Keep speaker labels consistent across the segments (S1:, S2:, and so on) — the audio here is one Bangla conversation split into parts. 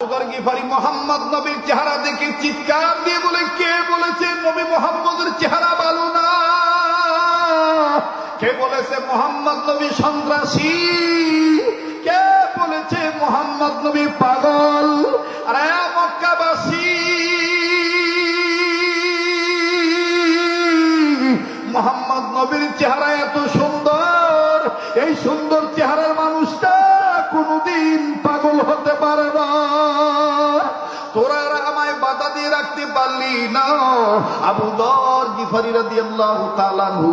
S1: গিফারি মোহাম্মদ নবীর চেহারা দেখে চিৎকার দিয়ে বলে, কে বলেছে নবী মোহাম্মদের চেহারা ভালো না? কে বলেছে মোহাম্মদ নবী সন্ত্রাসী? কে বলেছে মোহাম্মদ নবী পাগল? আরে মক্কাবাসী, মোহাম্মদ নবীর চেহারা এত সুন্দর, এই সুন্দর চেহারার মানুষটা কোনদিন পাগল হতে পারে না। তোরা আমায় বাধা দিয়ে রাখতে পারলি না। আবু যর গিফারি রাদিয়াল্লাহু তাআলা আনহু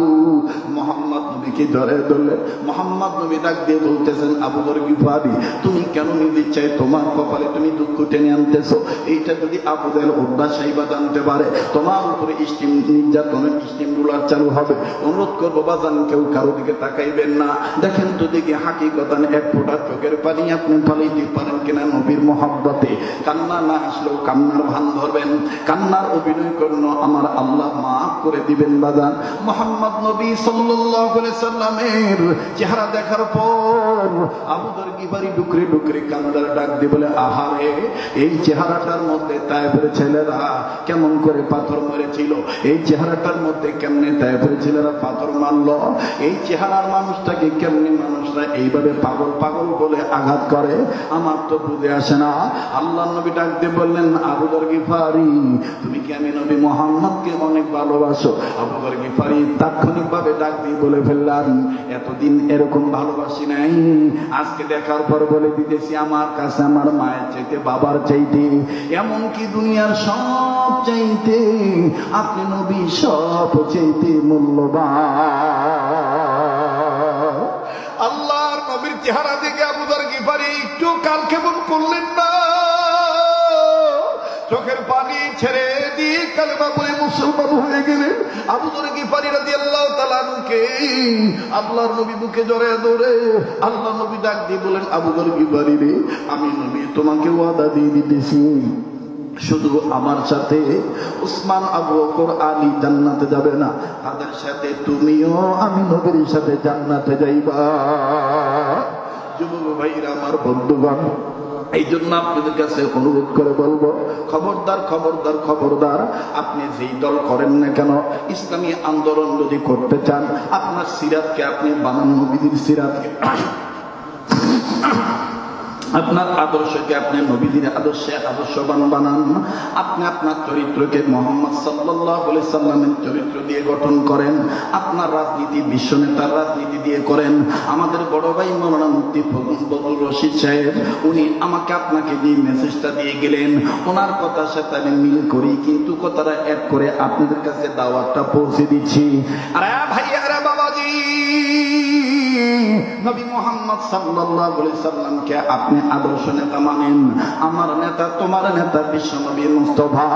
S1: মুহাম্মদ নবীকে ধরে ধরলেন। মুহাম্মদ নবী ডাক দিয়ে বলতেছেন, আবু যর গিফারি, তুমি কেন নিজে চাই তোমার কপালে তুমি দুঃখ টেনে আনতেছো? এইটা যদি আবু যর উদ্দা সাইবা জানতে পারে, তোমার উপরে স্টিম নির্যাতনের স্টিম রুলার চালু হবে। অনুরোধ করবো বাজান, কেউ কারো দিকে তাকাইবেন না। দেখেন তো দেখি হাকিকতান এক ফোঁটা চোখের পানি আপনি ফালাইতে পারেন কিনা নবীর মহব্বতে। কান্না না আসলেও কান্নার ভান ধরবেন, কান্নার অভিনয় করুন, আমার আল্লাহ মাফ করে দিবেন বাজান। মুহাম্মদ নবী সাল্লাল্লাহু আলাইহি সাল্লামের চেহারা দেখার পর আবু যর গিফারি ডুকরে ডুকরে কান্নার ডাক দিয়ে বলে, আহারে, এই চেহারাটার মধ্যে তায়েফের ছেলেরা কেমন করে পাথর মেরেছিল, এই চেহারাটার মধ্যে কেমনে তায়েফের ছেলেরা পাথর মারলো, এই চেহারার মানুষটাকে কেমনে মানুষরা এইভাবে পাগল পাগল বলে আঘাত করে, আমার তো বুঝে আসে না। আল্লাহ নবী ডাক দিয়ে বললেন, আবু যর গিফারি, তুমি কি আমি নবী মুহাম্মদকে অনেক ভালোবাসো? আবু যর গিফারি তাৎক্ষণিক ভাবে ডাক দিয়ে বলে ফেললাম, এতদিন এরকম ভালোবাসি নাই, আজকে দেখার পর বলে দিতেছি, আমার কাছে আমার মায়ের চাইতে, বাবার চাইতে, এমনকি দুনিয়ার সব চাইতে আপনি নবী সব চাইতে মূল্যবান। আল্লাহর নবীর চেহারা দেখে আবু যর গিফারি একটু কালক্ষেপণ করলেন না, চোখের পানি ছেড়ে দিয়ে কালেমা পড়ে মুসলমান হয়ে গেলেন। আবু যর গিফারি রাদিয়াল্লাহু তাআলা আনহুকে আল্লাহর নবী বুকে জড়িয়ে ধরে আল্লাহ নবী ডাক দিয়ে বলেন, আবু যর গিফারি রে, আমি নবী তোমাকে ওয়াদা দিয়ে দিতেছি, শুধু আমার সাথে উসমান, আবু বকর, আলী জান্নাতে যাবে না, তাদের সাথে তুমিও আমি নবীর সাথে জান্নাতে যাইবা। যুবক ভাইরা আমার, বন্ধুগণ, এই জন্য আপনাদের কাছে অনুরোধ করে বলবো, খবরদার খবরদার খবরদার, আপনি যেই দল করেন না কেন, ইসলামী আন্দোলন যদি করতে চান, আপনার সিরাতকে আপনি বানান নবীদের সিরাতকে, আপনার আদর্শকে আপনি নবীদের আদর্শে আদর্শবান বানান। আপনি আপনার চরিত্রকে মুহাম্মদ সাল্লাল্লাহু আলাইহি সাল্লামের চরিত্র দিয়ে গঠন করেন। আপনার রাজনীতি বিশ্ব নেতার রাজনীতি দিয়ে করেন। আমাদের বড় ভাই মাওলানা মুফতি ফজলুর রশিদ সাহেব, উনি আমাকে আপনাকে যে মেসেজটা দিয়ে গেলেন, ওনার কথার সাথে আমি মিল করি, কিন্তু কথাটা এক করে আপনাদের কাছে দাওয়াতটা পৌঁছে দিচ্ছি। আরে ভাইয়ারা, বাবাজি, নবী মুহাম্মদ সাল্লাল্লাহু আলাইহি সাল্লামকে আপনি আদর্শ নেতা মানেন, আমার নেতা, তোমার নেতা বিশ্ব নবী মুস্তাফা।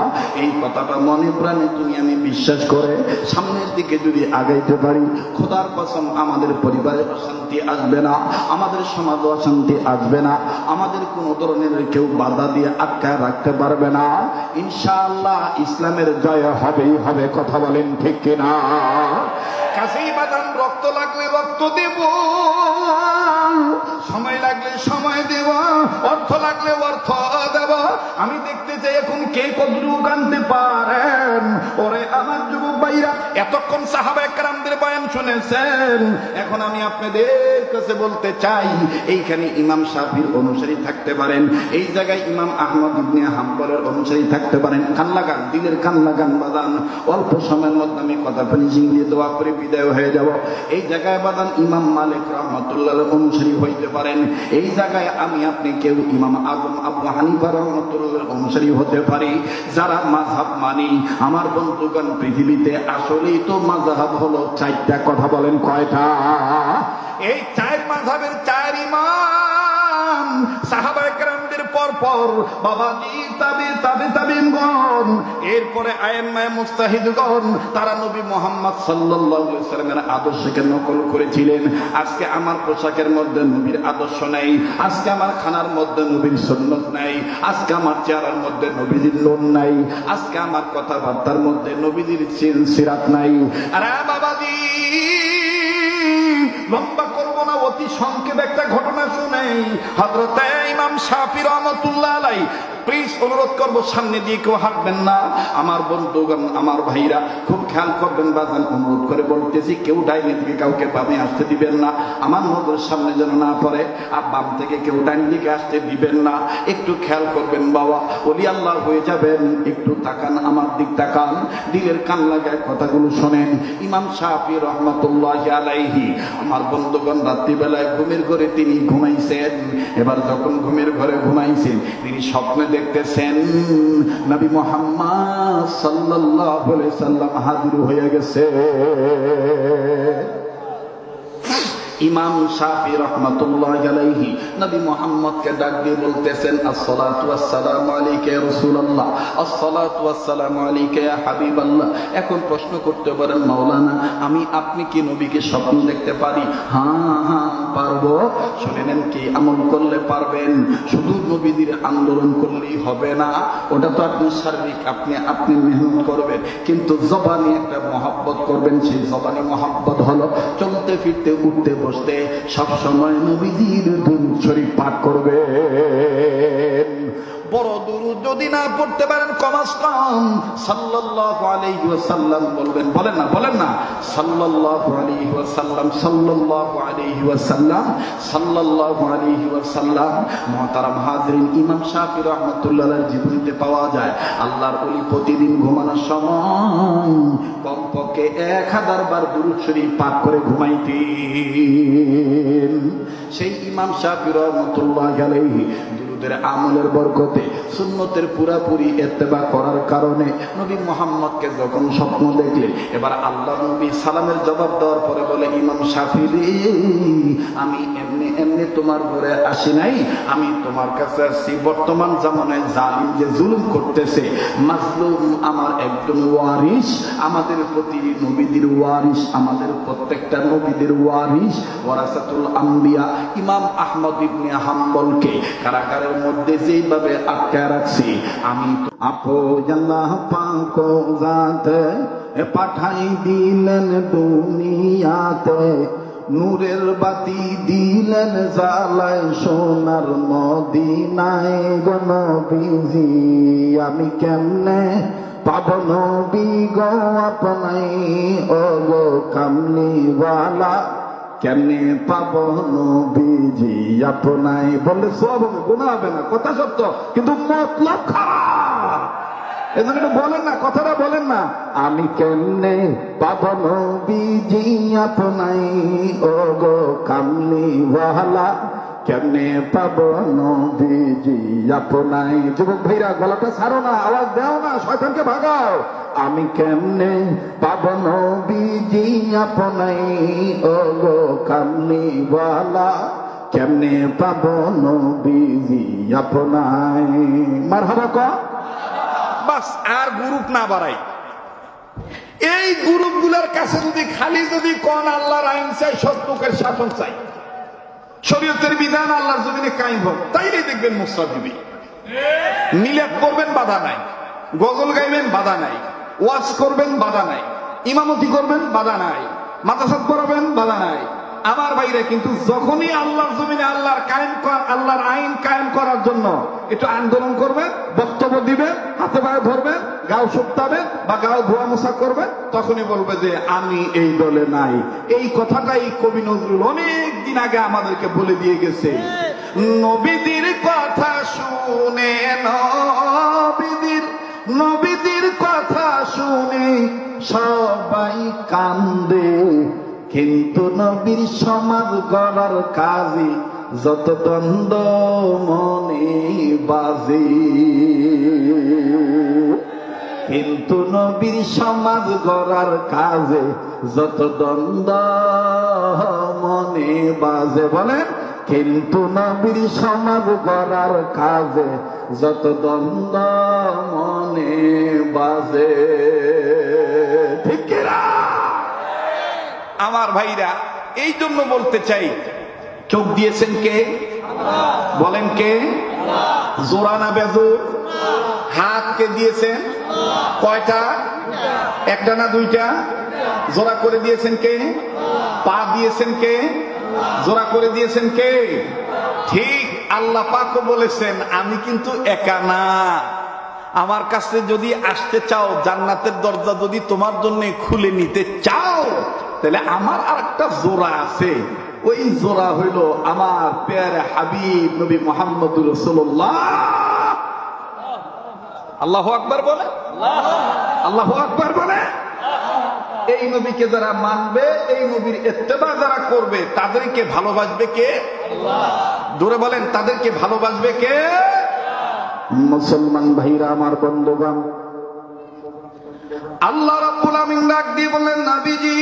S1: এই কথাটা মনে প্রাণে তুমি আমি বিশ্বাস করে সামনের দিকে যদি আগাইতে পারি, খোদার কসম আমাদের পরিবারে অশান্তি আসবে না, আমাদের সমাজে অশান্তি আসবে না, আমাদের কোনো ধরনের কেউ বাধা দিয়ে আটকায় রাখতে পারবে না। ইনশাআল্লাহ ইসলামের জয় হবেই হবে। কথা বলেন ঠিক কিনা? কাছেই বাদান, রক্ত লাগলে রক্ত দেব, সময় লাগলে সময় দেব, অর্থ লাগলে অর্থ দেব। আমি দেখতে চাই এখন কে কতটুকু আনতে পারেন। ওরে আমার যুবক ভাইরা, এতক্ষণ সাহাবায়ে কেরামদের বয়ান শুনেছেন, এখন আমি আপনাদের কাছে বলতে চাই, এইখানে ইমাম শাফির অনুসারী থাকতে পারেন, এই জায়গায় ইমাম আহমদ ইবনে হাম্বলের অনুসারী থাকতে পারেন। কান লাগান, দিলের কান লাগান বাদান। অল্প সময়ের মধ্যে আমি কথা ফিনিশিং দিয়ে দোয়া করে বিদায় হয়ে যাব। এই জায়গায় বাদান ইমাম মালিক রাহমাতুল্লাহর অনুসারী হইতে পারেন। এই জায়গায় আমি আপনি কেউ ইমাম আজম আবু হানিফা রাহমাতুল্লাহর অনুসারী হতে পারি। যারা মাযহাব মানি, আমার বন্ধুগণ, পৃথিবীতে আসলেই তো মাযহাব হলো চারটা। কথা বলেন কয়টা? এই চার মাযহাবের চার ইমাম, সাহাবায়ে কেরামদের পর পর বাবাজি তাবিঈনগণ, এরপরে আইম্মায়ে মুজতাহিদগণ, তারা নবী মুহাম্মদ সাল্লাল্লাহু আলাইহি সাল্লামের আদর্শকে নকল করেছিলেন। আজকে আমার পোশাকের মধ্যে নবীর আদর্শ নাই, আজকে আমার খানার মধ্যে নবীর সুন্নাত নাই, আজকে আমার চেহারার মধ্যে নবীজির লোন নাই, আজকে আমার কথাবার্তার মধ্যে নবীজির সিরাত নাই। আরে বাবাজি, লম্বা করবো না, অতি অতি সংক্ষেপে একটা ঘটনা শুনেই। হযরত ইমাম শাফি রাহমাতুল্লাহ আলাইহি, প্লিজ অনুরোধ করব সামনে দিয়ে কেউ হাঁটবেন না। আমার বন্ধুগণ, আমার ভাইরা খুব খেয়াল করবেন বাজান, অনুরোধ করে বলতেছি কেউ ডাইনে দিকে কাউকে বামে আসতে দিবেন না, আমার নজর সামনে যেন না পড়ে। আর বাম থেকে কেউ ডাইন দিকে আসতে দিবেন না, একটু খেয়াল করবেন বাবা, ওলি আল্লাহ হয়ে যাবেন। একটু তাকান, আমার দিক তাকান, দিলের কান লাগায় কথাগুলো শোনেন। ইমাম শাফি রাহমাতুল্লাহি আলাইহি, আমার বন্ধুগণ, রাত্রিবেলায় ঘুমের ঘরে তিনি ঘুমাইছেন। এবার যখন ঘুমের ঘরে ঘুমাইছেন, তিনি স্বপ্নে দেখতেছেন নবী মুহাম্মদ সাল্লাল্লাহু আলাইহি সাল্লাম হাজির হয়ে গেছে। ইমাম শাফি রাহমাতুল্লাহি আলাইহি নবী মুহাম্মদকে ডাক দিয়ে বলতেছেন, আসসালাতু ওয়াসসালামু আলাইকা ইয়া রাসূলুল্লাহ, আসসালাতু ওয়াসসালামু আলাইকা ইয়া হাবিবাল্লাহ। এখন প্রশ্ন করতে পারেন, মাওলানা আমি আপনি কি নবীকে স্বপ্ন দেখতে পারি? হ্যাঁ পারবো। শুনে নেন, কি আমল করলে পারবেন? শুধু নবীদের আন্দোলন করলেই হবে না, ওটা তো আপনি শারীরিক, আপনি মেহনত করবেন, কিন্তু জবানি একটা মহব্বত করবেন। সেই জবানি মহব্বত হলো চলতে ফিরতে উঠতে বসতে সব সময় নবীজির দুরূদ শরীফ পাঠ করবেন। বড় দুরূদ যদি না পড়তে পারেন, কমাস কম সাল্লাল্লাহু আলাইহি ওয়াসাল্লাম বলবেন। বলেন না সাল্লাল্লাহু আলাইহি ওয়াসাল্লাম, সাল্লাল্লাহু আলাইহি ওয়াসাল্লাম, সাল্লাল্লাহু আলাইহি ওয়াসাল্লাম। মুহতারাম হাজিরিন, ইমাম শাফি রাহমাতুল্লাহ আলাইহির জীবনীতে পাওয়া যায় আল্লাহর ওলি প্রতিদিন ঘুমানোর সময় কমপক্ষে 1000 বার দুরূদ শরীফ পাঠ করে ঘুমাইতেন। সেই ইমাম শাফি রাহমাতুল্লাহ আলাইহি আমলের বরকতে, সুন্নতের পুরাপুরি ইত্তেবা করার কারণে নবী মুহাম্মদকে যখন স্বপ্ন দেখলে, এবার আল্লাহ নবী সালামের জবাব দেওয়ার পরে বলে, ইমাম শাফি রে, আমি এমনি তোমার ঘরে আসি নাই, আমি তোমার কাছে আসছি বর্তমান জামানায় জালিম যে জুলুম করতেছে, মাজলুম আমার একজন ওয়ারিস, আমাদের প্রতি নবীদের ওয়ারিস, আমাদের প্রত্যেকটা নবীদের ওয়ারিস, ওয়ারাসাতুল আম্বিয়া ইমাম আহমদ ইবনে হাম্বলকে কারাগারে মধ্যে যেইভাবে আটকে রাখছি, আমি আপো আল্লাহ পাক জাতে পাঠাই দিলেন দুনিয়াতে, নূরের বাতি দিলেন জ্বালায় সোনার মদিনায় গো নবীজি, আমি কেমনে পাব নবী গো আপনাই, ও গো কামলিওয়ালা, কেমনে পাব নবীজি আপনাই। বললে সব হবে, গুনাহ হবে না, কথা সত্য, কিন্তু মতলব খারাপ। এজন্য একটু বলেন না, কথাটা বলেন না, আমি কেমনে পাব নবীজি আপনাই, ও গো কামলিওয়ালা, কেমনে পাব নবীজি আপনাই। যুবক ভাইরা, গলাটা ছাড়ো না, আওয়াজ দাও না, শয়তানকে ভাগাও। আমি কেমনে পাব নবীজি আপনাই, ও গো কামলিওয়ালা, কেমনে পাব নবীজি আপনাই। মারহাবা ক বাস, আর গ্রুপ না বাড়াই। এই গ্রুপগুলোর কাছে যদি কোন আল্লাহর আইন চাই, সত্যকের শাসন চাই, শরীয়তের বিধান আল্লাহর জমিনে কায়েম হোক, তাইলেই দেখবেন মুসা দিবি। মিলাদ করবেন, বাধা নাই। গজল গাইবেন, বাধা নাই। ওয়াজ করবেন, বাধা নাই। ইমামতি করবেন, বাধা নাই। মাদ্রাসা পড়াবেন, বাধা নাই। আমার ভাইরা, কিন্তু যখনই আল্লাহর জমিনে আল্লাহর আইন কায়েম করার জন্য একটু আন্দোলন করবেন, বক্তব্য দিবেন, হাতে পায়ে ধরবেন, গাও শুকতাবেন বা গাও ধোয়া মোছা করবেন, তখনই বলবে যে আমি এই দলে নাই। এই কথাটাই কবি নজরুল অনেক দিন আগে আমাদেরকে বলে দিয়ে গেছে। নবীদের কথা শুনে, নবীদের কথা শুনে সবাই কান্দে, কিন্তু নবীর সমাজ গড়ার কাজে যত দ্বন্দ্ব মনে বাজে, কিন্তু নবীর সমাজ গড়ার কাজে যত দ্বন্দ্ব মনে বাজে। বলেন, কিন্তু নবীর সমাজ গড়ার কাজে যত দ্বন্দ্ব মনে বাজে। ঠিক কিনা আমার ভাইরা? এই জন্য বলতে চাই, চোখ দিয়েছেন কে? বলেন কে? জোড়া না বেজোর? হাত কে দিয়েছেন? কয়টা? একটা না দুইটা? জোড়া করে দিয়েছেন কে? পা দিয়েছেন কে? জোড়া করে দিয়েছেন কে? ঠিক আল্লাহ পাকও বলেছেন আমি কিন্তু একা না, আমার কাছে যদি আসতে চাও, জান্নাতের দরজা যদি তোমার জন্য খুলে নিতে চাও, তাহলে আমার আর একটা জোড়া আছে। ওই জোড়া হইল আমার প্যারে হাবিব নবী মুহাম্মদুর রাসূলুল্লাহ। আল্লাহু আকবার বলে, আল্লাহু আকবার বলে। এই নবীকে যারা মানবে, এই নবীর ইত্তেবা যারা করবে, তাদেরকে ভালোবাসবে কে? আল্লাহ। জোরে বলেন, তাদেরকে ভালোবাসবে কে? মুসলমান ভাইরা আমার, বন্ধুগণ, আল্লাহ রাব্বুল আমিন ডাক দিয়ে বলেন, নবীজি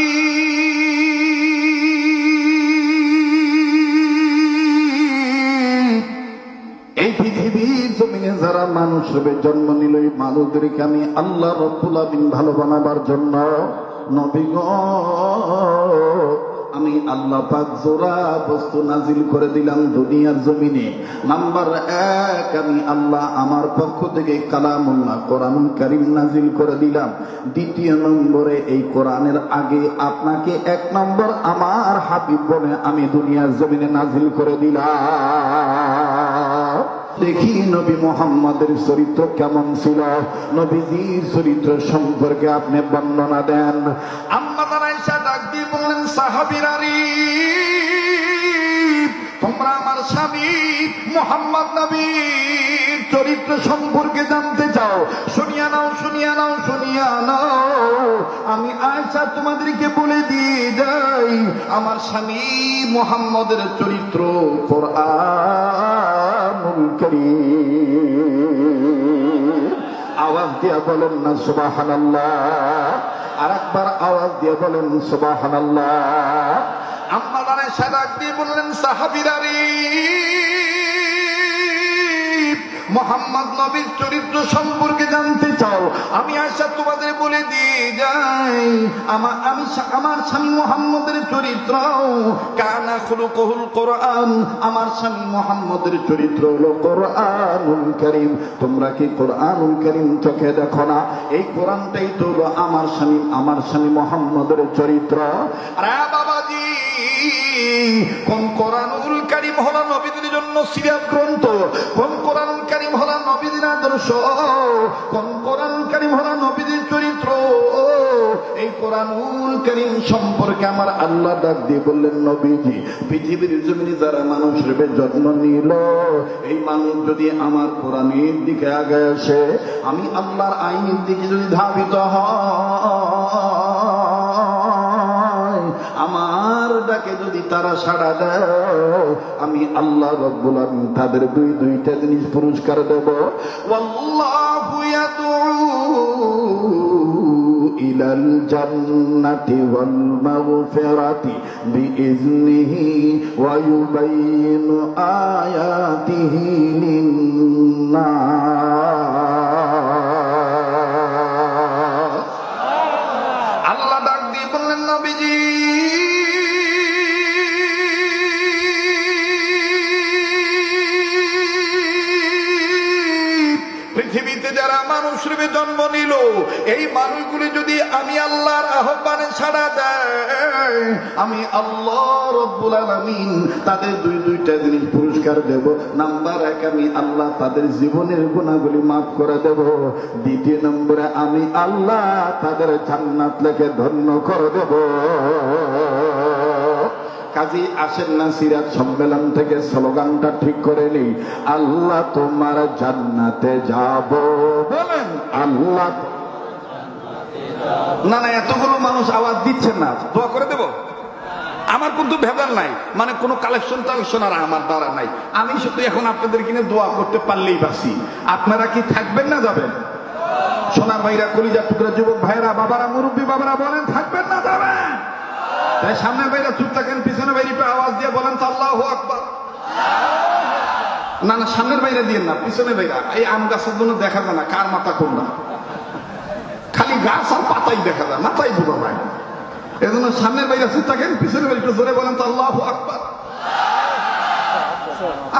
S1: এই পৃথিবীর জমিনে যারা মানুষ রূপে জন্ম নিল, এই মানুষদেরকে আমি আল্লাহ রাব্বুল আমিন ভালো বানাবার জন্য নবী গো আমি আল্লাহ পাক জোড়া বস্তু নাজিল করে দিলাম দুনিয়ার জমিনে। নাম্বার 1, আমি আল্লাহ আমার পক্ষ থেকে কালামুল্লাহ কোরআন কারীম নাজিল করে দিলাম। দ্বিতীয় নম্বরে, এই কোরআনের আগে আপনাকে 1 নম্বর আমার হাবিব বলে আমি দুনিয়ার জমিনে নাজিল করে দিলাম। দেখি নবী মুহাম্মদের চরিত্র কেমন ছিল, নবীজির চরিত্র সম্পর্কে আপনি বর্ণনা দেন। আম্মা আয়েশা ডাক দিয়ে বললেন, সাহাবীরা রে, তোমরা আমার স্বামী মুহাম্মদ নবীর চরিত্র সম্পর্কে জানতে চাও? শুনিয়া নাও, শুনিয়া নাও, শুনিয়া নাও। আমি আয়েশা তোমাদেরকে বলে দিয়ে যাই, আমার স্বামী মুহাম্মদের চরিত্র কোরআনুল কারীম। আওয়াজ দিয়া বলেন না সুবহানাল্লাহ? আরেকবার আওয়াজ দিয়ে বলেন সুবহানাল্লাহ। আম্মা আয়েশা ডাক দিয়ে বললেন, সাহাবীরা রে, মুহাম্মদ নবীর চরিত্র সম্পর্কে জানতে চাও? আমি আয়েশা তোমাদের বলে দিয়ে যাই, আমার স্বামী মুহাম্মদের চরিত্র কানা খুলুকুল কোরআন, আমার স্বামী মুহাম্মদের চরিত্র হলো কোরআনুল কারীম। তোমরা কি কোরআনুল কারীম চোখে দেখো না? এই কোরআনটাই তো হলো আমার স্বামী মুহাম্মদের চরিত্র। আরে বাবাজি, কোন কোরআনুল কারীম হলো নবীদের জন্য সিরাত গ্রন্থ, কোন কোরআনুল কারীম হলো নবীদের আদর্শ, কোন কোরআনুল কারীম হলো নবীদের চরিত্র। এই কোরআনুল কারীম সম্পর্কে আমার আল্লাহ ডাক দিয়ে বললেন, নবীজি পৃথিবীর জমিনে যারা মানুষ রূপে জন্ম নিল, এই মানুষ যদি আমার কোরআনের দিকে আগে আসে, আমি আল্লাহর আইনের দিকে যদি ধাবিত হয়, আমার ডাকে যদি তারা সাড়া দেয়, আমি আল্লাহ রাব্বুল আমিন তাদের দুইটা জিনিস পুরস্কার দেব। ওয়াল্লাহু ইয়াদউ ইলাল জান্নাতি ওয়াল মাগফিরাতি বিইজনিহি ওয়া ইউবাইয়িনু আয়াতিহি লিন-নাস। আল্লাহ ডাক দিয়ে বললেন, নবীজি পৃথিবীতে যারা মানুষ রূপে জন্ম নিল, এই মানুষগুলি যদি আমি আল্লাহর আহ্বানে সাড়া দেয়, আমি আল্লাহ রাব্বুল আলামিন তাদের দুইটা জিনিস পুরস্কার দেব। নাম্বার 1, আমি আল্লাহ তাদের জীবনের গুনাহগুলি মাফ করে দেব। দ্বিতীয় নম্বরে, আমি আল্লাহ তাদের জান্নাত লেখে ধন্য করে দেব। কাজী আসেন না সিরাত সম্মেলন থেকে স্লোগানটা ঠিক করে নেই, আল্লাহ তোমার জান্নাতে যাব। বলেন আল্লাহ। না না, এতগুলো মানুষ আওয়াজ দিচ্ছেন না, দোয়া করে দেব। আমার কিন্তু ভেজাল নাই, মানে কোনো কালেকশন টালেকশন আর আমার দ্বারা নাই। আমি শুধু এখন আপনাদের কিনে দোয়া করতে পারলেই বাসি। আপনারা কি থাকবেন না যাবেন? সোনার ভাইরা, কলিজার টুকরা যুবক ভাইরা, বাবারা, মুরব্বী বাবারা, বলেন থাকবেন না যাবেন? তাই সামনের বাইরে চুপ থাকেন, পিছনের বাইরে আওয়াজ দিয়ে বলেন তো আল্লাহু আকবার। না না, সামনের বাইরে দিয়ে না, পিছনের বাইরা। এই আম গাছের জন্য দেখা যায় না কার মাথা কোনটা, খালি গাছ আর পাতাই দেখা যায়, মাথায় বোঝা যায়। এই জন্য সামনের বাইরে চুপ থাকেন, পিছনের বাইরে একটু জোরে বলেন তো আল্লাহু আকবার।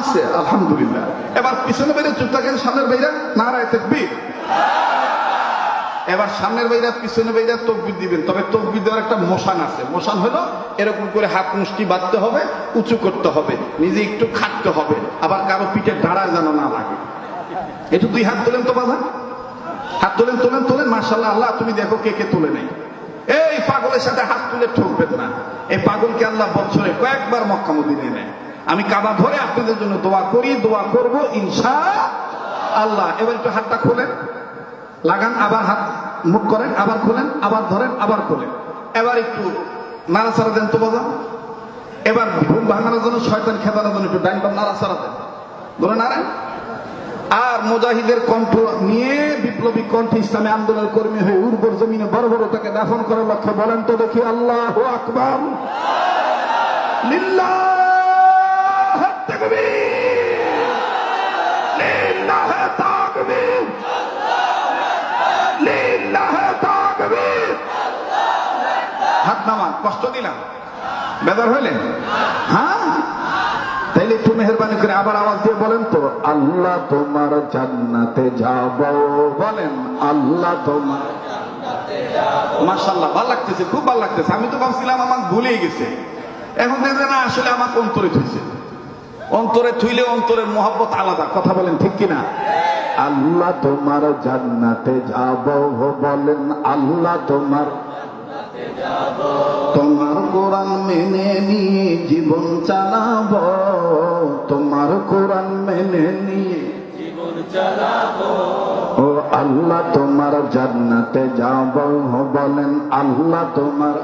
S1: আছে আলহামদুলিল্লাহ। এবার পিছনের বাইরে চুপ থাকেন, সামনের বাইরে নারায়ে তাকবীর। এবার সামনের বাইরা পিছনে বাইরা তাকবীর দিবেন, তবে তাকবীর দেওয়ার একটা মোশান আছে। মোশান হলো এরকম করে হাত মুষ্টি বাঁধতে হবে, উঁচু করতে হবে, নিজে একটু খাটতে হবে, আবার কারো পিঠে দাঁড়ায় যেন না লাগে। একটু দুই হাত তোলেন তো বাবা, হাত তোলেন তোলেন তোলেন, মাশাআল্লাহ। আল্লাহ তুমি দেখো কে কে তুলে নেই। এই পাগলের সাথে হাত তুলে ঠকবেন না। এই পাগলকে আল্লাহ বছরে কয়েকবার মক্কা মদিনায় নেয়। আমি কাবা ধরে আপনাদের জন্য দোয়া করি, দোয়া করব ইনশাআল্লাহ। এবার একটু হাতটা খোলেন, লাগান, আবার হাত মুখ করেন, আবার খোলেন, আবার ধরেন, আবার খোলেন। এবার একটু নাড়াচাড়া দেন তো বাবা। এবার ঘুম ভাঙানোর জন্য, শয়তান খেদানোর জন্য একটু ডাইন বাম নাড়াচাড়া দেন, ধরে নাড়েন। আর মুজাহিদের কণ্ঠ নিয়ে, বিপ্লবী কণ্ঠে ইসলামী আন্দোলনের কর্মী হয়ে উর্বর জমিনে বড় বড় তাকে দাফন করার লক্ষ্যে বলেন তো দেখি আল্লাহু আকবার, লিল্লাহ তাকবীর, লিল্লাহ তাকবীর, লিল্লাহ তাকবীর। হাত নামান, কষ্ট দিলাম, বেদার হইলেন? হ্যাঁ, তাইলে একটু মেহরবানি করে আবার আওয়াজ দিয়ে বলেন তো, আল্লাহ তোমার জান্নাতে যাব, বলেন আল্লাহ তোমার। মাশাআল্লাহ, ভালো লাগতেছে, খুব ভালো লাগতেছে। আমি তো ভাবছিলাম আমার ভুলেই গেছে, এখন দেখে না আসলে আমাকে অন্তরে থুইছে। অন্তরে থুইলে অন্তরের মহব্বত আলাদা, কথা বলেন ঠিক কিনা? আল্লাহ তোমার জান্নাতে যাব, বলেন আল্লাহ তোমার, তোমার কোরআন মেনে নিয়ে জীবন চালাবো, তোমার কোরআন মেনে নিয়ে জীবন চালাবো। ও আল্লাহ তোমার জান্নাতে যাব, বলেন আল্লাহ তোমার।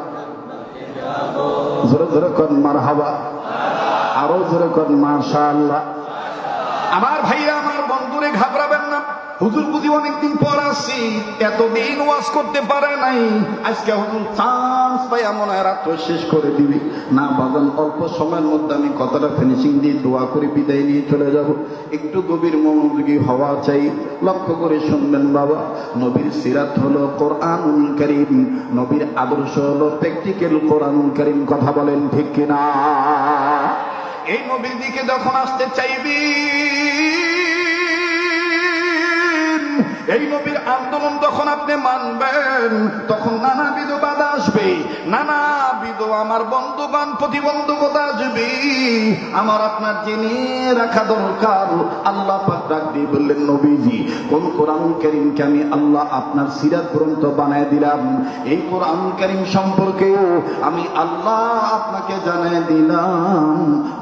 S1: জোরে জোরে কর মারহাবা, আরো জোরে কর মাশাআল্লাহ। আমার ভাইরা, আমার বন্ধুরে, ঘাবড়াবেন না। হুজুর বুঝি অনেকদিন পর আসছি, এতদিন ওয়াজ করতে পারে নাই। আজকে হুজুর চান্স পাই, মনে হয় রাত্র শেষ করে দিবি না বাজান। অল্প সময়ের মধ্যে আমি কথাটা ফিনিশিং দিয়ে দোয়া করে বিদায় নিয়ে চলে যাব। একটু গভীর মনোযোগী হওয়া চাই, লক্ষ্য করে শুনবেন বাবা। নবীর সিরাত হলো কোরআনুল কারীম, নবীর আদর্শ হলো প্র্যাকটিক্যাল কোরআনুল কারীম। কথা বলেন ঠিক কিনা? এই নবীর দিকে যখন আসতে চাইবি, এই নবীর আন্দোলন যখন আপনি মানবেন, তখন নানাবিধ বাধা আসবে, নানাবিধ আমার বন্ধুবান প্রতিবন্ধকতা আসবে। আমার আপনার জেনে রাখা দরকার, আল্লাহ পাক ডাক দিয়ে বললেন, নবীজি কোন কোরআন কারীমকে আমি আল্লাহ আপনার সিরাত গ্রন্থ বানায় দিলাম, এই কোরআন কারীম সম্পর্কে আমি আল্লাহ আপনাকে জানায় দিলাম।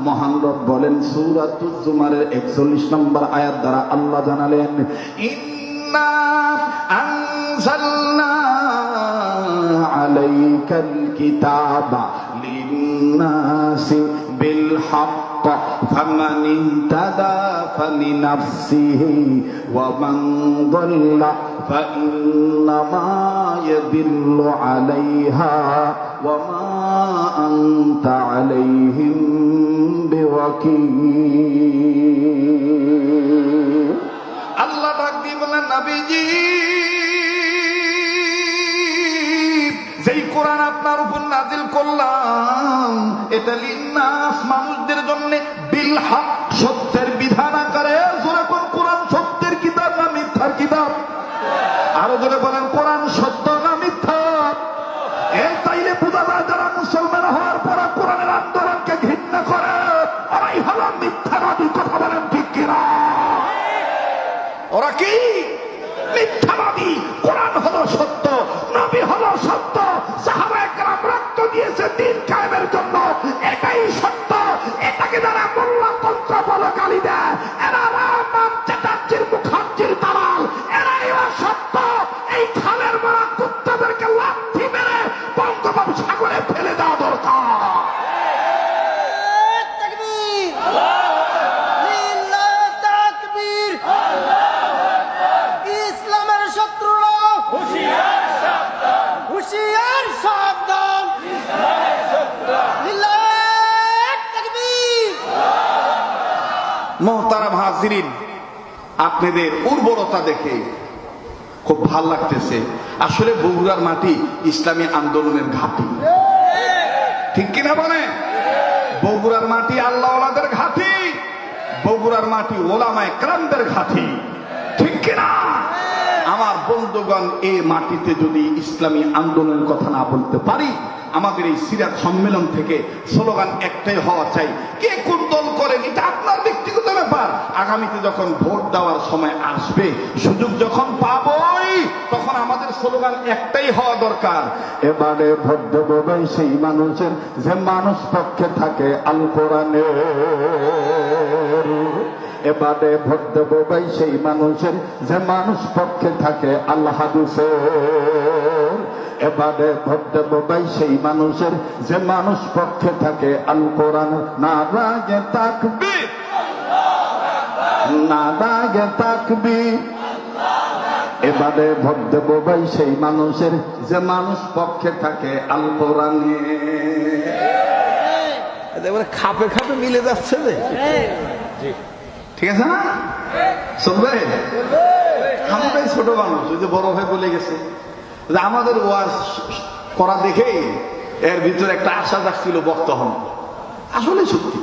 S1: মহান রব বলেন সূরাতুজ জুমারের 41 নম্বর আয়াত দ্বারা আল্লাহ জানালেন, أنزلنا عليك الكتاب للناس بالحق فمن اهتدى فلنفسه ومن ضل فإنما يضل عليها وما أنت عليهم بوكيل। আল্লাহ ডাক দিয়ে বলেন, নবীজি যেই কোরআন আপনার উপর নাজিল করলাম, এটা লিন্নাস মানুষদের জন্য, বিল হক সত্যের বিধান আকারে। জোরে কোন কোরআন সত্যের কিতাব না মিথ্যার কিতাব? আরো জোরে বলেন, কোরআন সত্য না মিথ্যা? এই তাইলে বোঝা যায় যারা মুসলমান হওয়ার পর কোরআনের আন্দোলনকে ঘৃণা করে, ওরাই হলো মিথ্যাবাদী। কথা বলেন ঠিক কিনা? ওরা কি মিথ্যাবাদী? কোরআন হলো সত্য, নবী হলো সত্য, সাহাবায়ে কেরাম রক্ত দিয়েছে দ্বীন কায়েমের জন্য, এটাই সত্য। এটাকে যারা মোল্লা তন্ত্র বলে গালি দেয়, এরা রহমান চ্যাটার্জির মুখার্জির দালাল, এরাই সত্য। এই খালের মারা কুত্তাদেরকে লাথি মেরে বঙ্গোপসাগরে ফেলে দেওয়া দরকার। মোহতারাম হাজিরিন, আপনাদের উর্বরতা দেখে খুব ভাল লাগতেছে। আসলে বগুড়ার মাটি ইসলামী আন্দোলনের ঘাঁটি, ঠিক কিনা বলেন? বগুড়ার মাটি আল্লাহওয়ালাদের ঘাঁটি, বগুড়ার মাটি ওলামায়ে কেরামদের ঘাঁটি, ঠিক কিনা? আমার বন্ধু বন্ধুগণ, এই মাটিতে যদি ইসলামী আন্দোলনের কথা না বলতে পারি, আমাদের এই সিরাত সম্মেলন থেকে স্লোগান একটাই হওয়া চাই, কে কোন দল করেন এটা আপনার ব্যক্তিগত ব্যাপার। আগামীতে যখন ভোট দেওয়ার সময় আসবে, সুযোগ যখন পাবই, তখন আমাদের স্লোগান একটাই হওয়া দরকার, এবারে ভোট দেবো সেই মানুষের যে মানুষ পক্ষে থাকে আল কোরআনের। এবারে ভোট দেবো ভাই সেই মানুষের যে মানুষ পক্ষে থাকে আল্লাহ হাদিসের। এবারে ভোট দেবো ভাই সেই মানুষের যে মানুষ পক্ষে থাকে আল কোরআন। নারায়ে তাকবীর, নারায়ে তাকবীর। এবারে ভোট দেবো ভাই সেই মানুষের যে মানুষ পক্ষে থাকে আল কোরআনে। এবারে খাপে খাপে মিলে যাচ্ছে যে, ঠিক আছে না? চলবে? আমরাই ছোট মানুষ, ওই যে বড় ভাই বলে গেছে যে আমাদের ওয়াজ করা দেখেই এর ভিতরে একটা আশা জাগছিল বক্তা হন। আসলে সত্যি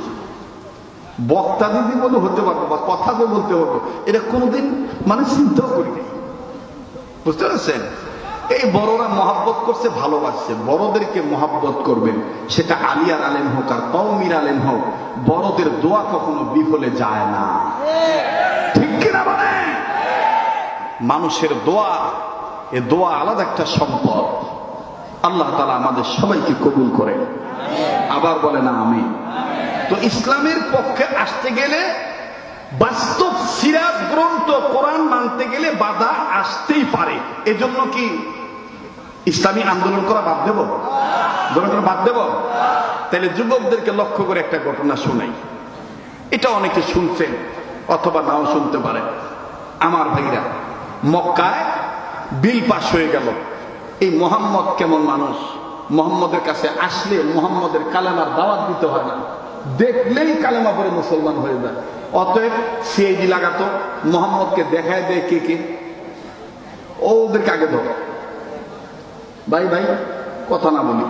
S1: বক্তা দিদি বলে হতে পারবো বা কথা যে বলতে পারবো, এটা কোনোদিন মানে চিন্তাও করিনি। বুঝতে পারছেন? এই বড়রা মহাব্বত করছে, ভালোবাসছে, বড়দেরকে মহাব্বত করবেন, সেটা আলিয়ার আলেম হোক আর কওমির আলেম হোক, বড়দের দোয়া কখনো বিফলে যায় না, ঠিক কিনা বলে? মানুষের দোয়া, এ দোয়া আলাদা একটা সম্পদ। আল্লাহ তাআলা আমাদের সবাইকে কবুল করেন, আবার বলে না আমি। তো ইসলামের পক্ষে আসতে গেলে, বাস্তব সিরাত গ্রন্থ কোরআন মানতে গেলে বাধা আসতেই পারে। এজন্য কি ইসলামী আন্দোলন করা বাদ দেব? বাদ দেব? তাহলে যুবকদেরকে লক্ষ্য করে একটা ঘটনা শোনাই। এটা অনেকে শুনছেন অথবা নাও শুনতে পারে। আমার ভাইরা, মক্কায় বিল পাস হয়ে গেল, এই মোহাম্মদ কেমন মানুষ, মোহাম্মদের কাছে আসলে মোহাম্মদের কালেমার দাওয়াত দিতে হয় না, দেখলেই কালেমা পড়ে মুসলমান হয়ে যায়। অতএব সিআইডি লাগাতো, মোহাম্মদকে দেখায় দেয় কে কে, ওদেরকে আগে ধরো, ভাই ভাই কথা না বলি,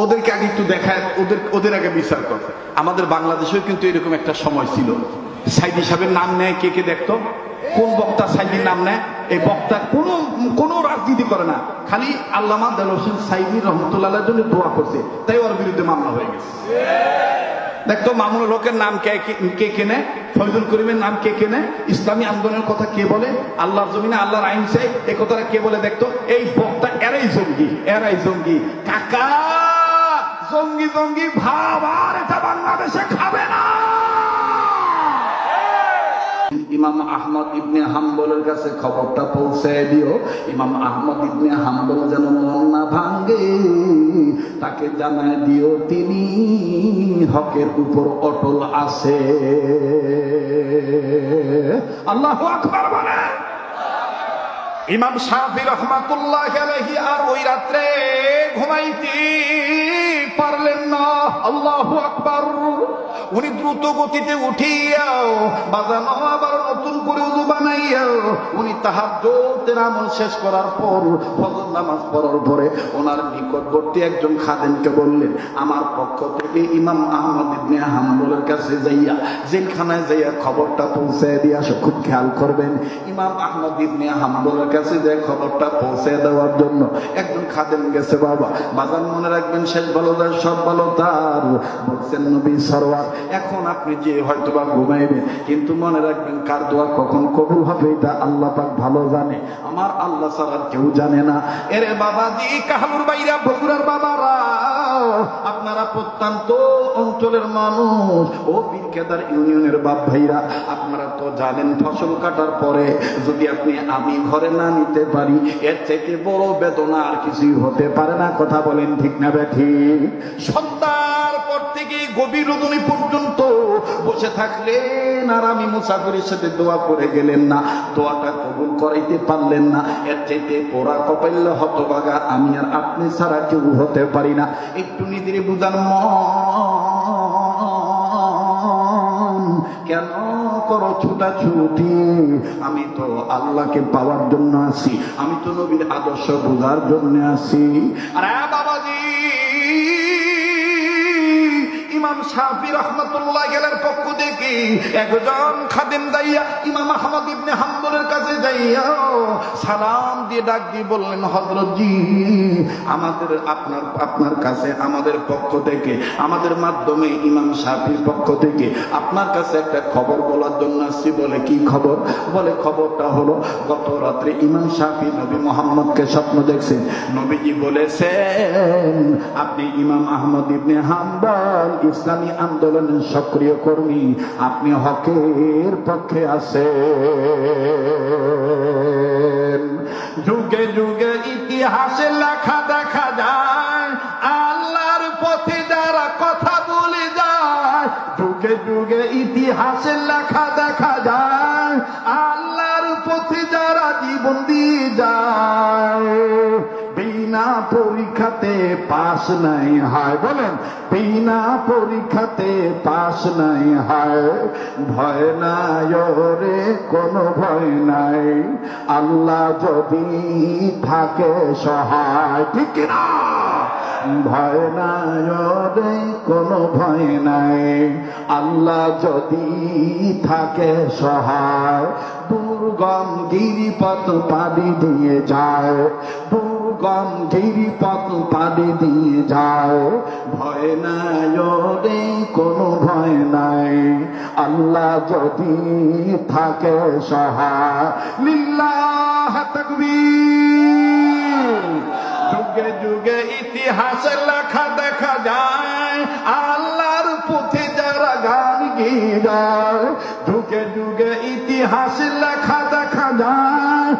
S1: ওদেরকে আগে একটু দেখায়, ওদের আগে বিচার করতে। আমাদের বাংলাদেশেও কিন্তু এরকম একটা সময় ছিল, সাইদি সাহেবের নাম নেয় কে কে দেখতো, কোন বক্তা সাইদির নাম নেয়, এই বক্তা কোনো রাজনীতি করে না, খালি আল্লামা দেলোয়ার হোসেন সাইদি রহমতুল্লাহর জন্য দোয়া করছে, তাই ওর বিরুদ্ধে মামলা হয়ে গেছে। দেখতো মামুনুল হকের নাম কে কেনে, ফয়জুল করিমের নাম কে কেনে, ইসলামী আন্দোলনের কথা কে বলে, আল্লাহর জমিনে আল্লাহর আইন চাই এই কথাটা কে বলে, দেখতো এই বক্তা এরাই জঙ্গি, এরাই জঙ্গি। কাকা, জঙ্গি জঙ্গি ভাব আর এটা বাংলাদেশে খাবে না। ইমাম আহমদ ইবনে হাম্বলের কাছে খবরটা পৌঁছে দিও, ইমাম আহমদ ইবনে হাম্বল যেন মন না ভাঙ্গে, তাকে জানায় দিও তিনি হকের উপর অটল আছে। আল্লাহু আকবার বলে। ইমাম শাফি রাহমাতুল্লাহি আলাইহি আর ওই রাত্রে ঘুমাইতে পারলেন না। আল্লাহু আকবার। উনি দ্রুত গতিতে উঠিয়াও বাজানো আবার নতুন করে ওযু বানাইয়াও উনি তাহাজ্জুদের আমল শেষ করার পর ফজর নামাজ পড়ার পরে ওনার নিকটবর্তী একজন খাদেমকে বললেন, আমার পক্ষ থেকে ইমাম আহমদ ইবনে হাম্বলের কাছে যাইয়া জেলখানায় যাইয়া খবরটা পৌঁছে দিয়ে আসো। খুব খেয়াল করবেন, ইমাম আহমদ ইবনে হাম্বলের কাছে যে খবরটা পৌঁছে দেওয়ার জন্য একজন খাদেম গেছে। বাবা বাজার মনে রাখবেন, শেষ ভালো তার সব ভালো তার। বলছেন নবী সরওয়ার, এখন আপনি যে হয়তোবা ঘুমাইবেন, কিন্তু মনে রাখবেন কার দোয়া কখন কবুল হবে এটা আল্লাহ পাক ভালো জানে, আমার আল্লাহ ছাড়া কেউ জানে না। এরে বাবাজি, কাহালুর বাইরা, বগুড়ার বাবারা, আপনারা প্রত্যন্ত অঞ্চলের মানুষ, ও বীরকেদার ইউনিয়নের বাপ ভাইরা, আপনারা তো জানেন ফসল কাটার পরে যদি আমি ঘরে না নিতে পারি, এর থেকে বড় বেদনা আর কিছুই হতে পারে না। কথা বলেন ঠিক না বেঠিক? সন্ধ্যার পর থেকে গভীর রজনী পর্যন্ত বসে থাকলেন আর আমি মুসাফিরের সাথে দোয়া করে গেলেন না, দোয়াটা কবুল করাইতে পারলেন না। এর চাইতে পোড়া কপাইল হতভাগা আমি আর আপনি ছাড়া কেউ হতে পারি না। একটু নিজের বুঝান, মন কেন করো ছুটাছুটি? আমি তো আল্লাহকে পাওয়ার জন্য আছি, আমি তো নবীর আদর্শ বোঝার জন্য আছি। আরে বাবাজি, ইমাম শাফি রাহমাতুল্লাহ আলাইহির পক্ষ থেকে একজন খাদেম যাইয়া ইমাম আহমদ ইবনে হাম্বলের কাছে যাইয়া সালাম দিয়ে ডাক দিয়ে বললেন, হযরত জি, আমাদের আপনার কাছে আমাদের পক্ষ থেকে, আমাদের মাধ্যমে ইমাম শাফির পক্ষ থেকে আপনার কাছে একটা খবর বলার জন্য আসছি। বলে কি খবর? বলে খবরটা হলো, গত রাত্রে ইমাম শাফি নবী মুহাম্মদকে স্বপ্ন দেখছেন। নবীজি বলেছেন আপনি ইমাম আহমদ ইবনে হাম্বল, ইসলামী আন্দোলনের সক্রিয় কর্মী, আপনি হকের পক্ষে আছেন। যুগে যুগে ইতিহাসে লেখা দেখা যায়, আল্লাহর পথে যারা কথা বলে যায়। যুগে যুগে ইতিহাসে লেখা দেখা যায়, আল্লাহর পথে যারা জীবন দিয়ে যায়। বিনা পরীক্ষাতে পাস নাই হয়, বলেন বিনা পরীক্ষাতে পাস নাই হয়। ভয় নাই রে, কোনো ভয় নাই, আল্লাহ যদি থাকে সহায়। ঠিক না? ভয় নাই রে, কোনো ভয় নাই, আল্লাহ যদি থাকে সহায়। দুর্গম গিরিপথ পাড়ি দিয়ে যায়, দুর্গম গিরিপথ পাড়ি দিয়ে যায়। ভয় নাই রে, কোনো ভয় নাই, আল্লাহ যদি থাকে সহায়। লিল্লাহ তাকবীর। যুগে যুগে ইতিহাসে লেখা দেখা যায়, আল্লাহর পথে যারা গান গেয়ে যায়। যুগে যুগে ইতিহাসে লেখা দেখা যায়,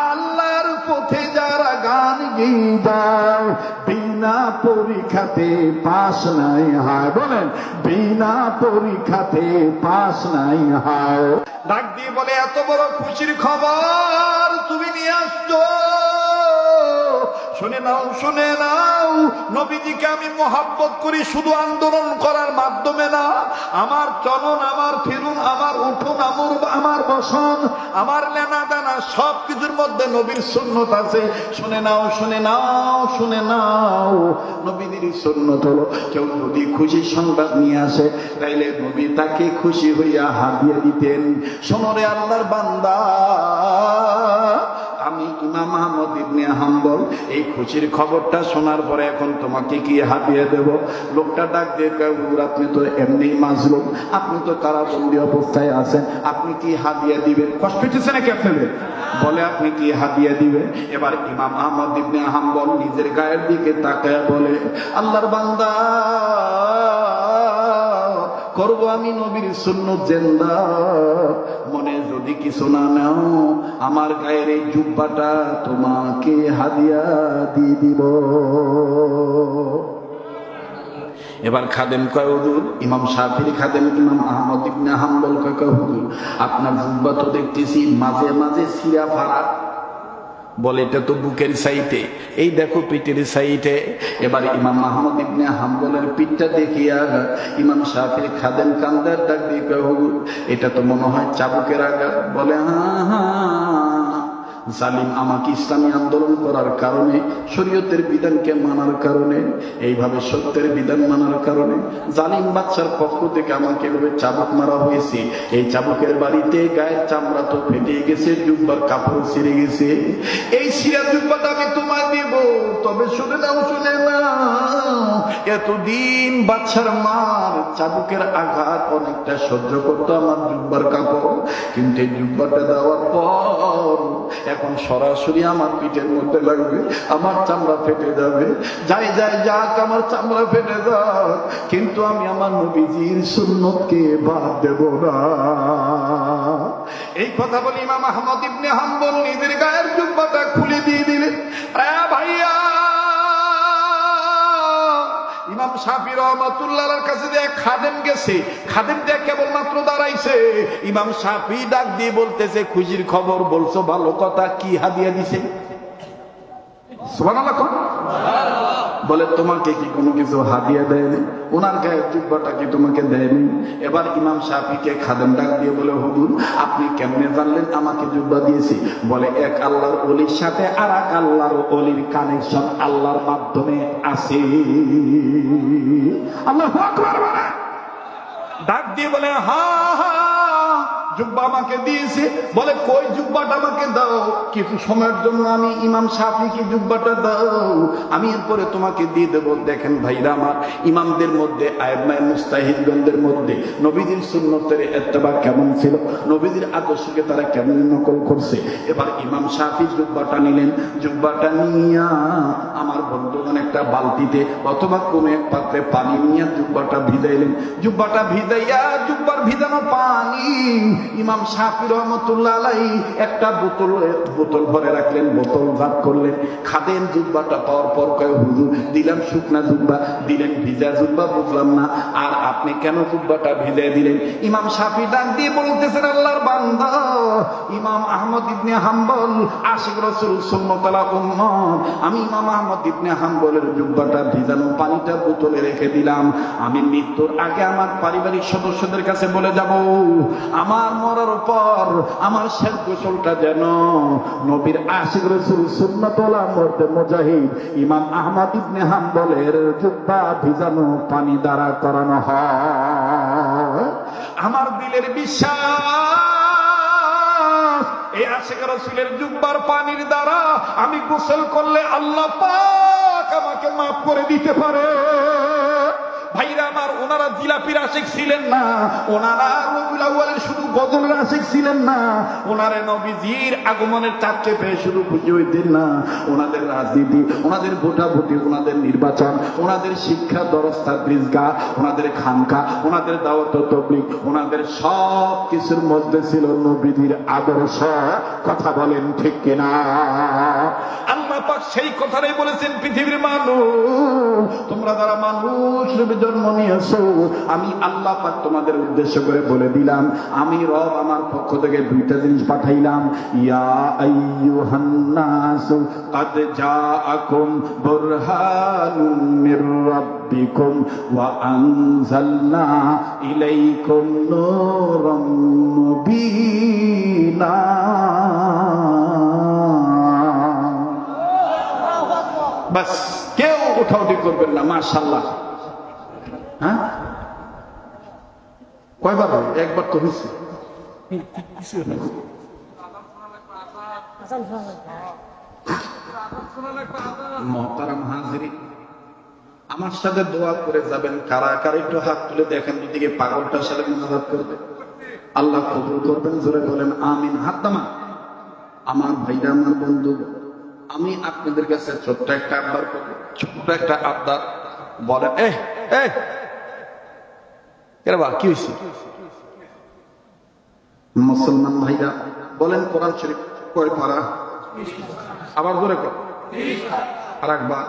S1: আল্লাহর পথে যারা গান গেয়ে যায়। বিনা পরীক্ষাতে পাস নাই হয়, বলেন বিনা পরীক্ষাতে পাস নাই হয়। ডাক দিয়ে বলে, এত বড় খুশির খবর তুমি নিয়ে আসছো, শুনে নাও, শুনে নাও। নবীজিকে আমি মহব্বত করি শুধু আন্দোলন করার মাধ্যমে না। আমার চলন, আমার ফিরুন, আমার উঠুন, আমার বসন, আমার লেনা দানা সব কিছুর মধ্যে নবীর সুন্নত আছে। শুনে নাও, শুনে নাও, শুনে নাও। নবীর সুন্নত হলো, কেউ যদি খুশির সংবাদ নিয়ে আসে তাইলে নবী তাকে খুশি হইয়া হাদিয়া দিতেন। শোনরে আল্লাহর বান্দা, আমি ইমাম আহমদ ইবনে হাম্বল এই খুশির খবরটা শোনার পরে এখন তোমাকে কি হাদিয়া দেব? লোকটা ডাক দিয়ে কয়, আপনি তো এমনি মাজলুম, আপনি তো কারাবন্দী অবস্থায় আছেন, আপনি কি হাদিয়া দিবেন? কষ্ট হচ্ছে নাকি আপনাদের? বলে আপনি কি হাদিয়া দিবেন? এবার ইমাম আহমদ ইবনে হাম্বল নিজের গায়ের দিকে তাকায় বলে, আল্লাহর বান্দা, করব আমি নবীর সুন্নত জিন্দা। মনে যদি কিছু না নাও, আমার গায়ের এই জুব্বাটা তোমাকে হাদিয়া দিয়ে দিব। এবার খাদেম কয়, হুজুর, ইমাম শাফির খাদেম ইমাম আহমদ ইবনে হাম্বল কয়, হুজুর আপনার জুব্বা তো দেখতেছি মাঝে মাঝে ছিঁড়া ফাড়া। বলে এটা তো বুকের সাইটে, এই দেখো পিঠের সাইটে। এবার ইমাম আহমদ ইবনে হাম্বলের পিঠটা দেখিয়া ইমাম শাফির খাদেম কান্দার ডাক দিয়ে কয়, হুজুর এটা তো মনে হয় চাবুকের আঘাত। বলে হ্যাঁ হ্যাঁ, জালিম আমাকে ইসলামী আন্দোলন করার কারণে, শরীয়তের বিধানকে মানার কারণে, এইভাবে সত্যের বিধান মানার কারণে জালিম বাদশার পক্ষ থেকে আমাকে এভাবে চাবুক মারা হয়েছে। এই চাবুকের বাড়িতে গায়ের চামড়া তো ফেটে গেছে, জুব্বার কাপড় ছিঁড়ে গেছে। এই ছিঁড়া জুব্বাটা আমি তোমায় দিব, তবে শুনে নাও, শুনে নাও, এতদিন বাদশার মার চাবুকের আঘাত অনেকটা সহ্য করতো আমার জুব্বার কাপড়, কিন্তু এই জুব্বাটা দেওয়ার পর এখন সরাসরি আমার পিঠের মধ্যে লাগবে, আমার চামড়া ফেটে যাবে। যাই যাই যাক, আমার চামড়া ফেটে যাক, কিন্তু আমি আমার নবীজির সুন্নতকে বাদ দেব না। এই কথা বলি ইমাম আহমদ ইবনে হাম্বল নিজের গায়ের জুব্বাটা খুলে দিয়ে দিলেন। ভাইয়া, ইমাম শাফি রাহমাতুল্লাহর কাছে যে খাদেম গেছে, খাদেম দিয়ে কেবলমাত্র দাঁড়াইছে, ইমাম শাফি ডাক দিয়ে বলতেছে, খুশির খবর বলছো, ভালো কথা, কি হাদিয়া দিছে? সুবহানাল্লাহ। বলে তোমাকে কি কোনো কিছু হাদিয়া দেয়নি? ওনার গায়ের জুব্বাটা কি তোমাকে দেয়নি? এবার ইমাম শাফিকে খাদেম ডাক দিয়ে বলে, হুজুর আপনি কেমনে জানলেন আমাকে জুব্বা দিয়েছি? বলে এক আল্লাহর ওলির সাথে আর এক আল্লাহর ওলির কানেকশন আল্লাহর মাধ্যমে আছে। আল্লাহু আকবার। ডাক দিয়ে বলে হা হা জুব্বা আমাকে দিয়েছে। বলে কই জুব্বাটা আমাকে দাও, কিছু সময়ের জন্য আমি ইমাম শাফিকে জুব্বাটা দাও, আমি এরপরে তোমাকে দিয়ে দেবো। দেখেন ভাইরা আমার, ইমামদের মধ্যে আইম্মায়ে মুজতাহিদগণদের মধ্যে নবীজির সুন্নতের ইত্তেবা কেমন ছিল, নবীজির আদর্শকে তারা কেমন নকল করছে। এবার ইমাম শাফি জুব্বাটা নিলেন, জুব্বাটা নিয়া আমার বন্ধুগণ একটা বালতিতে অথবা কোনো এক পাত্রে পানি নিয়ে জুব্বাটা ভিজাইলেন। জুব্বাটা ভিজাইয়া জুব্বার ভিজানো পানি ইমাম শাফি রহমতুল্লাহ আলাইহি একটা বোতল ভরে রাখলেন, বোতল ভাগ করলেন, খাদেন জুব্বাটা পাওয়ার পর কয় হুজুর দিলাম শুকনা জুব্বা, দিলেন ভিজা জুব্বা, বুঝলাম না আর আপনি কেন জুব্বাটা ভিজাই দিলেন? ইমাম শাফি ডাক দিয়ে বলতেছেন আল্লাহর বান্দা ইমাম আহমদ ইবনে হাম্বল আশিক রাসূল সুন্নাতুল উম্মত, আমি ইমাম আহমদ ইবনে হাম্বলের জুব্বাটা ভিজানো পানিটা বোতলে রেখে দিলাম, আমি মৃত্যুর আগে আমার পারিবারিক সদস্যদের কাছে বলে যাব আমার মরার পর আমার শেষ গোসলটা যেন নবীর আশিক রাসূল সুন্নাতুল উম্মত মুজাহিদ ইমাম আহমদ ইবনে হাম্বলের জুব্বা ভিজানো পানি দ্বারা করানো হয়। আমার দিলের বিশ্বাস এই আশিক রাসূলের জুব্বার পানির দ্বারা আমি গোসল করলে আল্লাহ পাক আমাকে মাফ করে দিতে পারে। ভাইরা আমার, ওনারা জিলাপির আশিক ছিলেন না, ওনারা রবিউল আউয়ালের শুধু গজলের আশিক ছিলেন না, ওনারা নবীজির আগমনের চাঁদকে পেয়ে শুধু খুশি হইতেন না, ওনাদের রাজনীতি, ওনাদের ভোটাভুটি, ওনাদের নির্বাচন, ওনাদের শিক্ষা দরস্তা ব্রিজগা, ওনাদের খানকা, ওনাদের দাওয়াত তাবলীগ, ওনাদের সব কিছুর মধ্যে ছিল নবীজির আদর্শ। কথা বলেন ঠিক কিনা? আল্লাহ পাক সেই কথাটাই বলেছেন, পৃথিবীর মানুষ তোমরা যারা মানুষ রূপে জন্ম নিয়েছো, আমি আল্লাহ পাক তোমাদের উদ্দেশ্য করে বলে দিলাম, আমি রব আমার পক্ষ থেকে দুইটা জিনিস পাঠাইলাম। ইয়া আইয়ুহান নাস ক্বাদ জাআকুম বুরহানুম মির রাব্বিকুম ওয়া আনজালনা ইলাইকুম নূরাম মুবিনা। বাস কেউ উঠাউঠি করবেন না। মাশাআল্লাহ। হ্যাঁ, কয়বার হয়? একবার তো হয়েছে। মহতারাম হাজিরিন, আমার সাথে দোয়া করে যাবেন। কারা কারা একটু হাত তুলে দেখেন, দুদিকে পাগলটার সাথে মুনাজাত করবে, আল্লাহ কবুল করবেন। জোরে বলেন আমিন। হাত নামা। আমার ভাইরা, আমার বন্ধু, আমি আপনাদের কাছে ছোট্ট একটা আবদার করব, ছোট্ট একটা আবদার। বলেন কি হয়েছে? মুসলমান ভাইরা বলেন, কোরআন শরীফ কয় পারা? আবার জোরে কর। আর একবার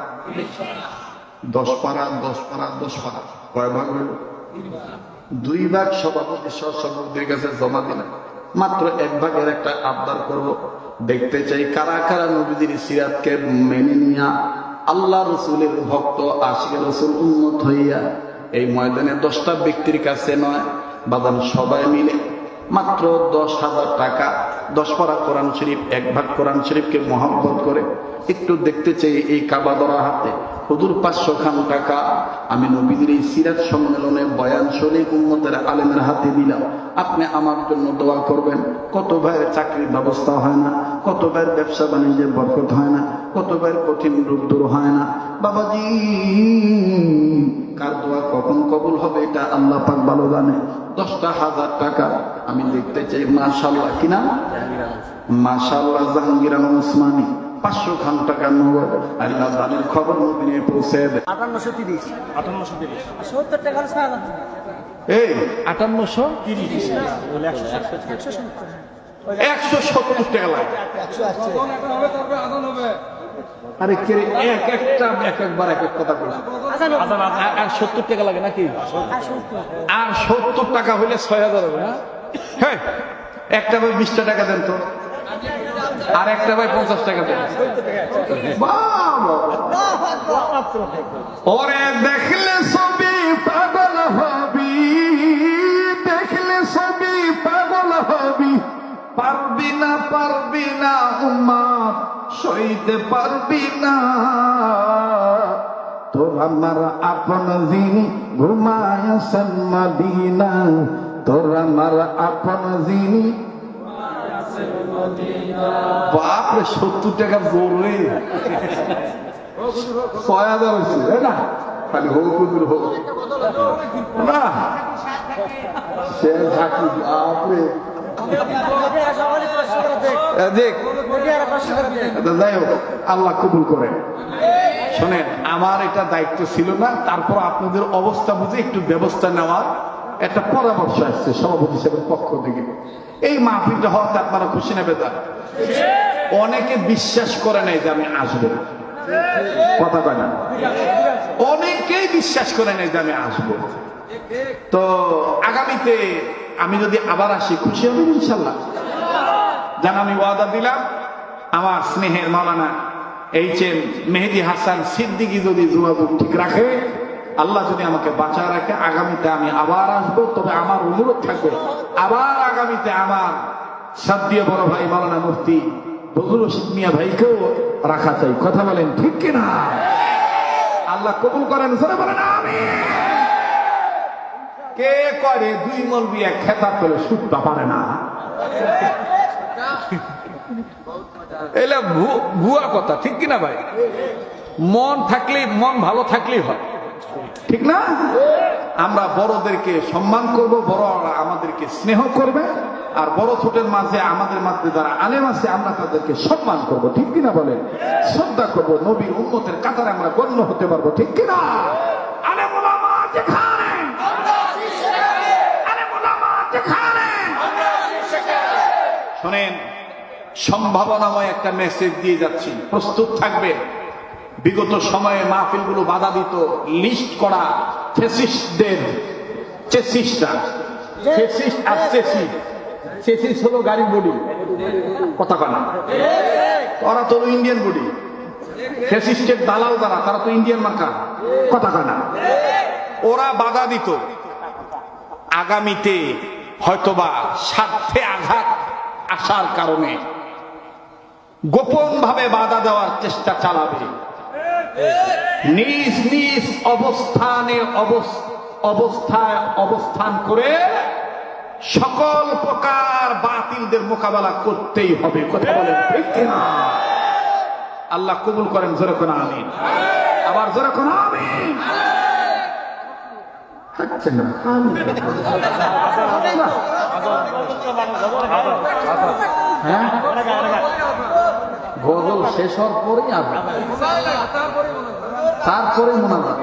S1: 10 পারা, 10 পারা, 10 পারা। কয় ভাগ হইল? 2 ভাগ সভাপতি সভাপতির কাছে জমা দিলেন। মাত্র 1 ভাগের একটা আবদার করব। দেখতে চাই কারা কারা নবীজির সিরাতকে মেনে নিয়া আল্লাহ রসুলের ভক্ত আশিক রাসূল উম্মত হইয়া এই ময়দানে 10টা ব্যক্তির কাছে নয় বাদান, সবাই মিলে মাত্র 10,000 টাকা, 10 পারা কোরআন শরীফ, 1 ভাগ কোরআন শরীফকে মহব্বত করে একটু দেখতে চাই এই কাবা ধরা হাতে হুজুর 500 খান টাকা আমি নবীজির এই সিরাত সম্মেলনে বয়ান শুনে উম্মতের আলেমের হাতে দিলাম। আপনি আমার জন্য দোয়া করবেন। কত ভাইয়ের চাকরির ব্যবস্থা হয় না, কত ভাইয়ের ব্যবসা বাণিজ্যের বরকত হয় না, কত ভাইয়ের কঠিন রোগ দূর হয় না। বাবাজি, কার দোয়া কখন কবুল হবে এটা আল্লাহ পাক ভালো জানে। 10,000 টাকা আমি দেখতে চাই। মাশাআল্লাহ। কি নাম? মাশাআল্লাহ, জাহাঙ্গীর আলম ওসমানী। 500 খান টাকা নগদ। আল্লাহ জানের খবর মদিনায় পৌঁছে দেয়।
S2: 5830 70 টাকা ছাড়া
S1: এই 5830 170 টাকা লাগে। আরে কে একবার এক কথা বলছে। আর 70 টাকা লাগে নাকি? আর 70 টাকা হইলে 6000 হবে। হ্যাঁ, একটা ভাই 20 টাকা দেন তো, আর একটা ভাই 50 টাকা দেন। ওরে দেখলে ছবি পাগল হবি, দেখলে ছবি পাগল হবি, পারবি না উম্মত সইতে পারবি না। তোর আমার আপন যিনি ঘুমায়াছেন মদিনা, তোর আমার আপন যিনি। বাপরে 70 টাকা জোর রে, 6000 হয়েছে না, খালি হোক হুজুর হোক না সে থাকি। বাপরে দেখ, যাই হোক আল্লাহ কবুল করে। শোনেন, আমার এটা দায়িত্ব ছিল না, তারপর আপনাদের অবস্থা বুঝে একটু ব্যবস্থা নেওয়ার একটা পরামর্শ আসছে সভাপতি সাহেবের পক্ষ থেকে। এই মাহফিলটা হওয়াতে আপনারা খুশি নেবে তা? অনেকে বিশ্বাস করে নাই যে আমি আসবো, কথা কয় না, অনেকেই বিশ্বাস করে নাই যে আমি আসবো। তো আগামীতে আমি যদি আবার আসি খুশি হবে ইনশাল্লাহ। যেন আমি ওয়াদা দিলাম, আমার স্নেহের মাওলানা এইচ.এম. মেহেদী হাসান সিদ্দিকী যদি যোগাযোগ ঠিক রাখে, আল্লাহ যদি আমাকে বাঁচায় রাখে, আগামীতে আমি আবার আসবো। তবে আমার অনুরোধ থাকবে, আবার আগামীতে আমার সাদ্দীয় বড় ভাই মাওলানা মুফতি বজলুর রশিদ মিয়া ভাইকেও রাখা চাই। কথা বলেন ঠিক কিনা? আল্লাহ কবুল করেন, জোরে বলেন আমিন। কে করে দুই মলবি এক খেতাব পেলে শুনতে পারে না?
S3: এলা ভুয়া কথা, ঠিক কিনা ভাই? মন থাকলেই, মন ভালো থাকলেই হয়,
S1: ঠিক না? আমরা বড়দেরকে সম্মান করব, বড়রা আমাদেরকে স্নেহ করবে, আর বড় ছোটের মাঝে আমাদের মাঝে যারা আলেম আছে আমরা তাদেরকে সম্মান করব, ঠিক কিনা বলেন? শ্রদ্ধা করব, নবীর উম্মতের কাতারে আমরা গণ্য হতে পারবো, ঠিক কিনা? আলেম ওলামা যেখানে, আলেম ওলামা যেখানে। শোনেন, সম্ভাবনাময় একটা মেসেজ দিয়ে যাচ্ছি, প্রস্তুত থাকবে। বিগত সময়ে মাহফিলগুলো বাধা দিত লিস্ট করা ফেসিস্টদের, চেসিস্টরা, ফেসিস্ট আর চেসিস। চেসিস হলো গাড়ির বডি, কথা কানা, ওরা তো ইন্ডিয়ান বডি। ফেসিস্টের দালাল যারা, তারা তো ইন্ডিয়ান মার্কা, কথা কানা। ওরা বাধা দিত আগামীতে হয়তোবা স্বার্থে আঘাত আসার কারণে গোপন ভাবে বাধা দেওয়ার চেষ্টা চালাবে। নিজ নিজ অবস্থানে অবস্থায় অবস্থান করে সকল প্রকার বাতিলদের মোকাবেলা করতেই হবে, কথা বলেন ঠিক কিনা? আল্লাহ কবুল করেন, জোরে কোন আমিন। আবার জোরে কোন আমিন। হ্যাঁ, গজল শেষ হওয়ার পরেই আসবে, তারপরে মোনাজাত।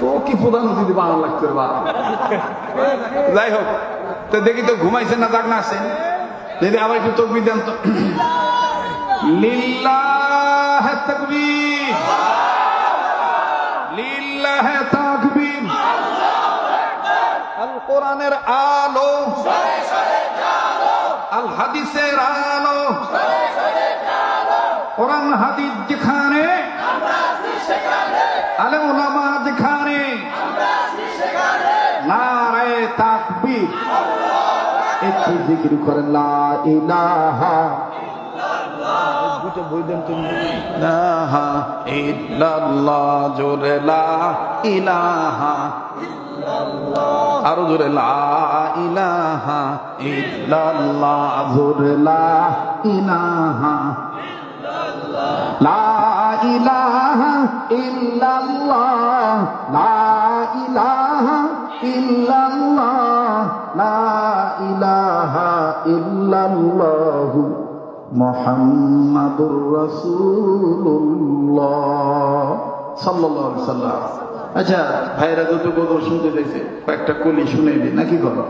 S1: তো কি প্রধান অতিথি বানানো লাগছে বা? যাই হোক, তো দেখি তো ঘুমাইছেন না জাগ না আছেন, যদি আবার একটু তকবীর দেন তো। লিল্লাহ তাকবীর, লিল্লাহ তাকবীর। আল কোরআনের আলো, আল হাদিসের আলো, কোরআন হাদিস যেখানে, আলেম ওলামা যেখানে, নারায়ে তাকবীর। একটু জিকির করেন লা ইলাহা ইল্লাল্লাহ, ইল্লাল্লাহ, জোরে লা ইলাহা, আরো জোরে লা ইলাহা ইল্লাল্লাহ, জোরে লা ইলাহা, লা ইলাহা ইল্লাল্লাহ, লা ইলাহা ইল্লাল্লাহ, লা ইলাহা ইল্লাল্লাহ, মুহাম্মাদুর রাসূলুল্লাহ সাল্লাল্লাহু আলাইহি ওয়াসাল্লাম। আচ্ছা ভাইরা যত গজল শুনতে চাইছে কয়েকটা কলি শুনে দিই নাকি? করো